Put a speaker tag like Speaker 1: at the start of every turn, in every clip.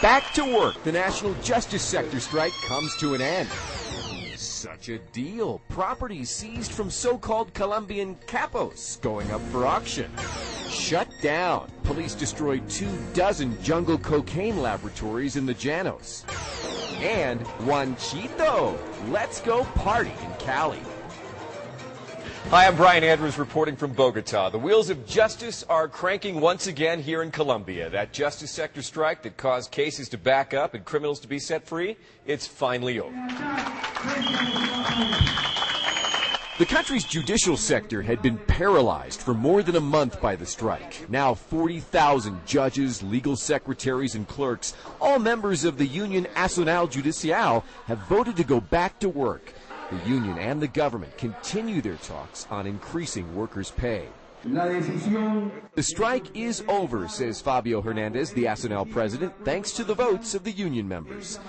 Speaker 1: Back to work. The national justice sector strike comes to an end. Such a deal. Properties seized from so-called Colombian capos going up for auction. Shut down. Police destroyed 24 jungle cocaine laboratories in the Llanos. And Juanchito. Let's go party in Cali.
Speaker 2: Hi, I'm Brian Andrews reporting from Bogota. The wheels of justice are cranking once again here in Colombia. That justice sector strike that caused cases to back up and criminals to be set free, it's finally over.
Speaker 1: The country's judicial sector had been paralyzed for more than a month by the strike. Now 40,000 judges, legal secretaries, and clerks, all members of the union Nacional Judicial, have voted to go back to work. The union and the government continue their talks on increasing workers' pay. The strike is over, says Fabio Hernandez, the Nacional president, thanks to the votes of the union members.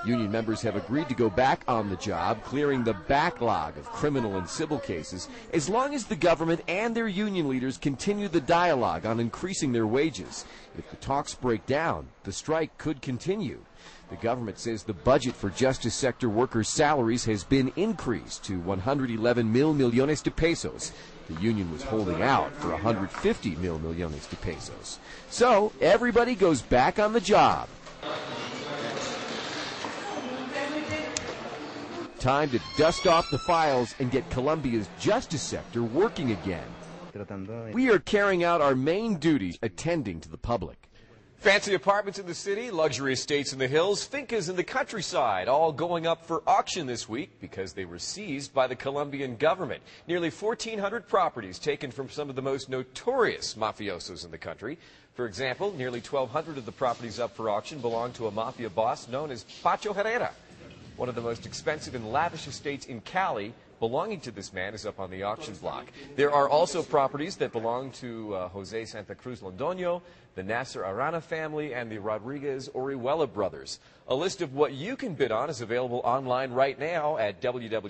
Speaker 1: Union members have agreed to go back on the job, clearing the backlog of criminal and civil cases, as long as the government and their union leaders continue the dialogue on increasing their wages. If the talks break down, the strike could continue. The government says the budget for justice sector workers' salaries has been increased to 111 mil millones de pesos. The union was holding out for 150 mil millones de pesos. So everybody goes back on the job. Time to dust off the files and get Colombia's justice sector working again. We are carrying out our main duties, attending to the public.
Speaker 2: Fancy apartments in the city, luxury estates in the hills, fincas in the countryside, all going up for auction this week because they were seized by the Colombian government. Nearly 1,400 properties taken from some of the most notorious mafiosos in the country. For example, nearly 1,200 of the properties up for auction belong to a mafia boss known as Pacho Herrera. One of the most expensive and lavish estates in Cali belonging to this man is up on the auction block. There are also properties that belong to Jose Santa Cruz Londoño, the Nasser Arana family, and the Rodriguez Orihuela brothers. A list of what you can bid on is available online right now at www.dne.gov.co.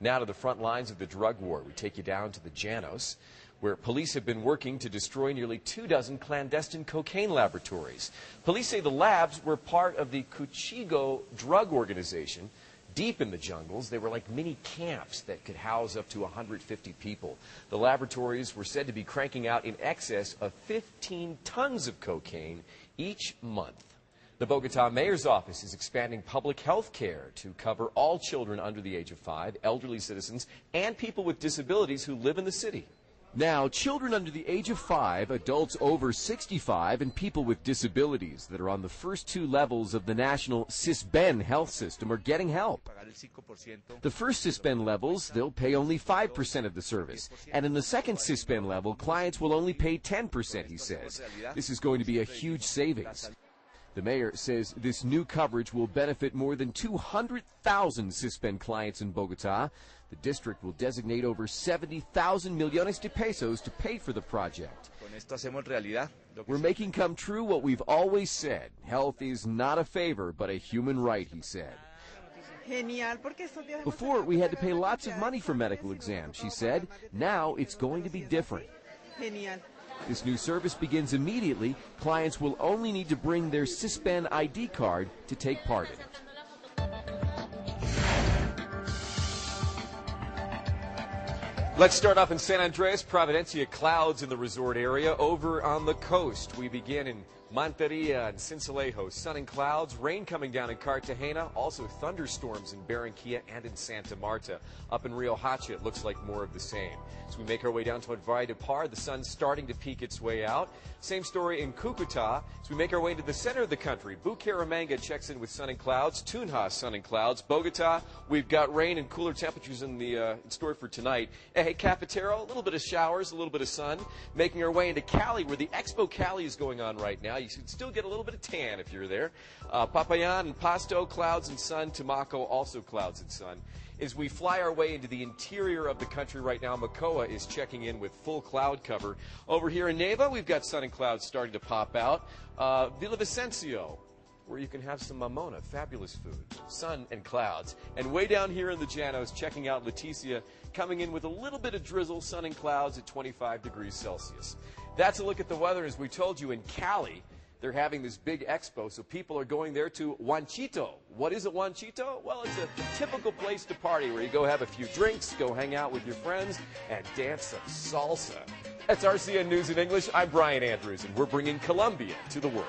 Speaker 2: Now to the front lines of the drug war. We take you down to the Llanos, where police have been working to destroy nearly 24 clandestine cocaine laboratories. Police say the labs were part of the Cuchigo drug organization. Deep in the jungles, they were like mini camps that could house up to 150 people. The laboratories were said to be cranking out in excess of 15 tons of cocaine each month. The Bogota mayor's office is expanding public health care to cover all children under the age of 5, elderly citizens, and people with disabilities who live in the city.
Speaker 1: Now, children under the age of 5, adults over 65, and people with disabilities that are on the first 2 levels of the national CISBEN health system are getting help. The first CISBEN levels, they'll pay only 5% of the service. And in the second CISBEN level, clients will only pay 10%, he says. This is going to be a huge savings. The mayor says this new coverage will benefit more than 200,000 CISBEN clients in Bogota. The district will designate over 70,000 millones de pesos to pay for the project. We're making come true what we've always said. Health is not a favor, but a human right, he said. Before, we had to pay lots of money for medical exams, she said. Now it's going to be different. This new service begins immediately. Clients will only need to bring their CISBEN ID card to take part in it.
Speaker 2: Let's start off in San Andres, Providencia. Clouds in the resort area. Over on the coast, we begin in Monteria and Sincelejo. Sun and clouds, rain coming down in Cartagena, also thunderstorms in Barranquilla and in Santa Marta. Up in Rio Hacha, it looks like more of the same. As we make our way down toward Valle de Par, the sun's starting to peek its way out. Same story in Cucuta. As we make our way into the center of the country, Bucaramanga checks in with sun and clouds. Tunja, sun and clouds. Bogota, we've got rain and cooler temperatures in store for tonight. Hey, Cafetero, a little bit of showers, a little bit of sun. Making our way into Cali, where the Expo Cali is going on right now. You should still get a little bit of tan if you're there. Popayan and Pasto, clouds and sun. Tumaco, also clouds and sun. As we fly our way into the interior of the country right now, Mocoa is checking in with full cloud cover. Over here in Neiva, we've got sun and clouds starting to pop out. Villavicencio, where you can have some mamona, fabulous food, sun and clouds. And way down here in the Llanos, checking out Leticia, coming in with a little bit of drizzle, sun and clouds at 25 degrees Celsius. That's a look at the weather. As we told you, in Cali, they're having this big expo, so people are going there to Juanchito. What is a Juanchito? Well, it's a typical place to party where you go have a few drinks, go hang out with your friends, and dance some salsa. That's RCN News in English. I'm Brian Andrews, and we're bringing Colombia to the world.